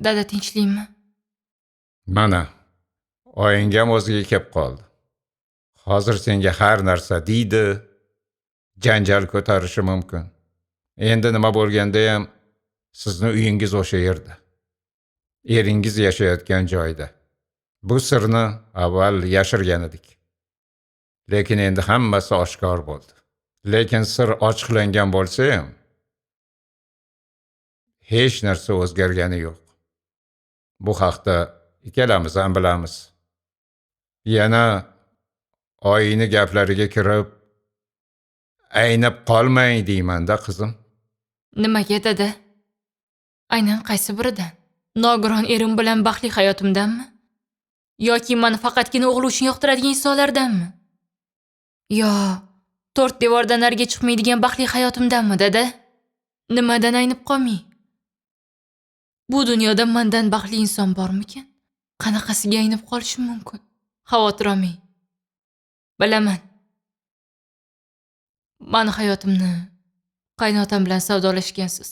Dada tinchlikmi? Mana, oyingam o'ziga kelib qoldi. Hozir senga har narsa deydi, janjal ko'tarishi mumkin. Endi nima bo'lganda ham sizni uyingiz o'sha yerda. Eringiz yashayotgan joyda. Bu sirni avval yashirgan edik. Lekin endi hammasi oshkor bo'ldi. Lekin sir ochiqlangan bo'lsa ham hech narsa o'zgargani yo'q. Bu haqda ikkalamiz ham bilamiz. Yana oyini gaplariga kirib, aynib qolmang deyman-da qizim. Nimaga dada? Aynan qaysi biridan? Nogiron erim bilan baxtli hayotimdanmi? Yoki meni faqatgina o'g'li uchun yoqtiradigan insonlardanmi? Yo, 4 devordan nariga chiqmaydigan baxtli hayotimdanmi dada? Nimadan aynib qolmang? Bu dunyoda mendan baxtli inson bormikan? Qanaqasiga aynib qolishim mumkin? Xavotir olmang. Bilaman. Meni hayotimni qaynotam bilan savdolashgansiz.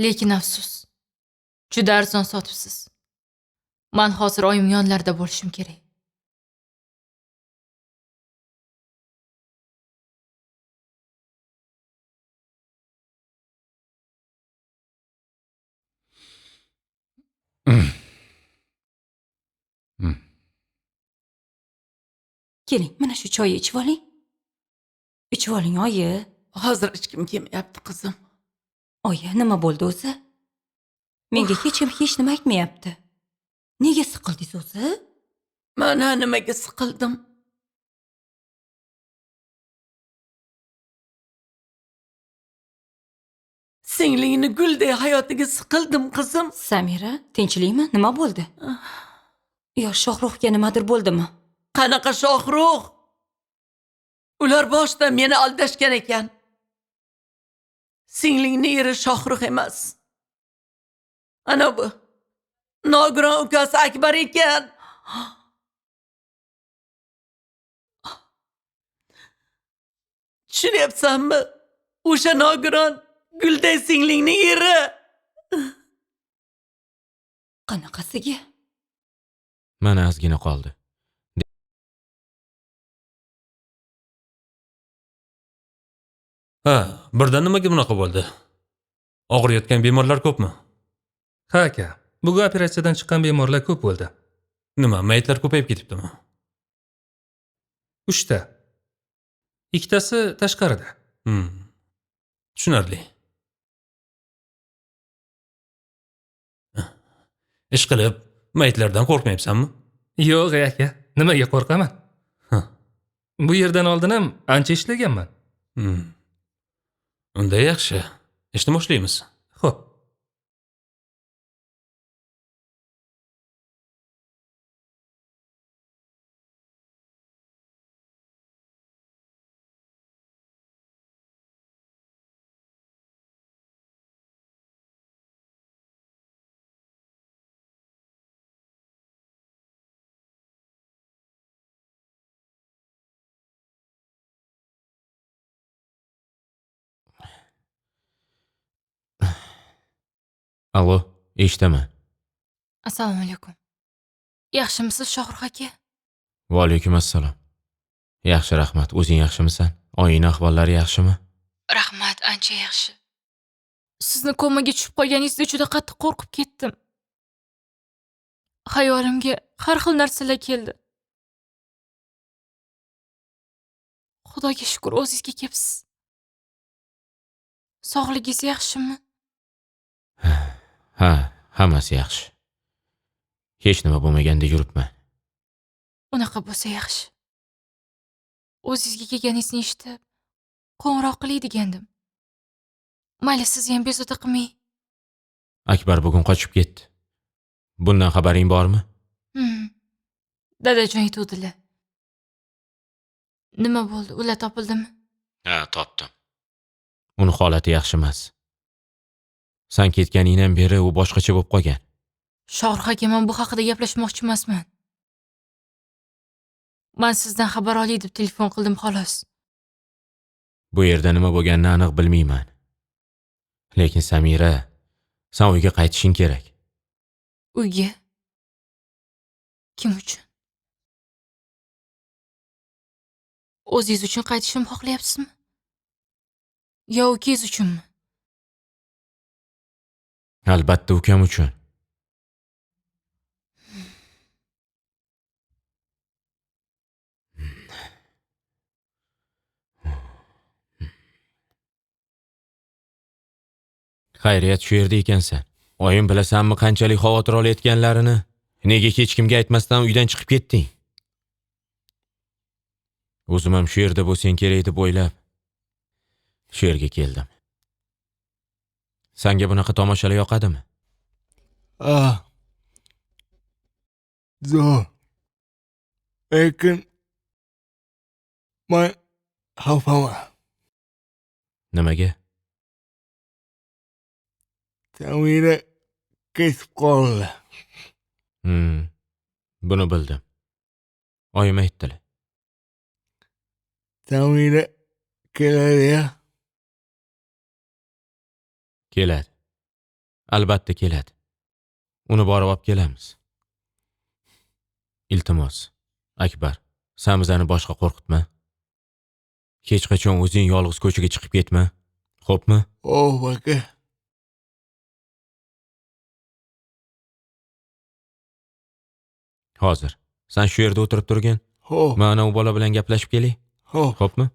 Lekin afsus. Juda arzon sotibsiz. Men hozir oyim yonlarida bo'lishim kerak. Keling, mana shu choyni ichib oling. Ichib oling, oyi. Hozir ichkim kelmayapti qizim. Oyi, nima bo'ldi o'zi? Menga hech kim hech nima aytmayapti. Nega siqildingiz o'zi? Mana nimaga siqildim? Singlingni gulday hayotiga siqildim qizim. Samira, tinchlikmi? Nima bo'ldi? Yo, Shohruxga nimadir bo'ldimi? Qanaqa Shohruh? Ular boshda meni aldashgan ekan. Singlingni eri Shohruh emas. Ana bu nogiron ukasi Akbar ekan. Tushunyapsanmi? O'sha nogiron gulday singlingning eri. Qanaqasiga? Mana ozgina qoldi. Ha, birdan nimaga bunaqa bo'ldi? Og'riyotgan bemorlar ko'pmi? Ha aka, bugun operatsiyadan chiqqan bemorlar ko'p bo'ldi. Nima, mayitlar ko'payib ketibdimi? 3 ta. Ikkitasi tashqarida. Tushunarli. Ish qilib, mayitlardan qo'rqmayapsanmi? Yo'q aka, nimaga qo'rqaman? Bu yerdan oldin ham ancha ishlaganman. Unda yaxshi. Ishni boshlaymiz. Xo'p. Allo, eshitaman. Assalomu alaykum. Yaxshimisiz Shohruh aka? Va alaykum assalom. Yaxshi, rahmat. O'zing yaxshimisan? Oying ahvollari yaxshimi? Rahmat, ancha yaxshi. Sizni komaga tushib qolganingizda juda qattiq qo'rqib ketdim. Xayolimga har xil narsalar keldi. Xudoga shukr, o'zingizga kelibsiz. Sog'ligingiz yaxshimi? Ha, hammasi yaxshi. Hech nima bo'lmaganda yuribman. Unaqa bo'lsa yaxshi. O'zingizga kelganingizni eshitib, qo'ng'iroq qilay degandim. Mayli, siz ham bezovta qilmang. Akbar bugun qochib ketdi. Bundan xabaring bormi? Dadajon aytuvdilar. Nima bo'ldi? Ular topildimi? Ha, topdim. Uni holati yaxshi emas. Sen ketganingdan beri u boshqacha bo'lib qolgan. Shohruh aka, men bu haqida gaplashmoqchi emasman. Men sizdan xabar olay deb telefon qildim xolos. Bu yerda nima bo'lganini aniq bilmayman. Lekin Samira, sen uyga qaytishing kerak. Uyga. Kim uchun? O'zingiz uchun qaytishimni xohlayapsizmi? Yo ukangiz uchunmi? Albatta ukam uchun. Xayriyat shu yerda ekansan. Oyim bilasanmi qanchalik xavotir olayotganlarini? Nega hech kimga aytmasdan uydan chiqib ketding? O'zim ham shu yerda bo'lsang kerak deb o'ylab shu yerga keldim. Senga bunaqa tomoshalar yoqadimi? Zo'r. Lekin men xafaman. Nimaga? Samira ketib qoldi. Buni bildim. Oyim aytdilar. Samira keladi-ya. Keladi. Albatta keladi. Uni borib olib kelamiz. Iltimos, Akbar, sen bizani boshqa qo'rqitma. Hech qachon o'zing yolg'iz ko'chaga chiqib ketma. Xo'pmi? Xo'p, aka. Hozir sen shu yerda o'tirib turgin. Xo'p, Men u bola bilan gaplashib kelay. xo'p. Xo'pmi?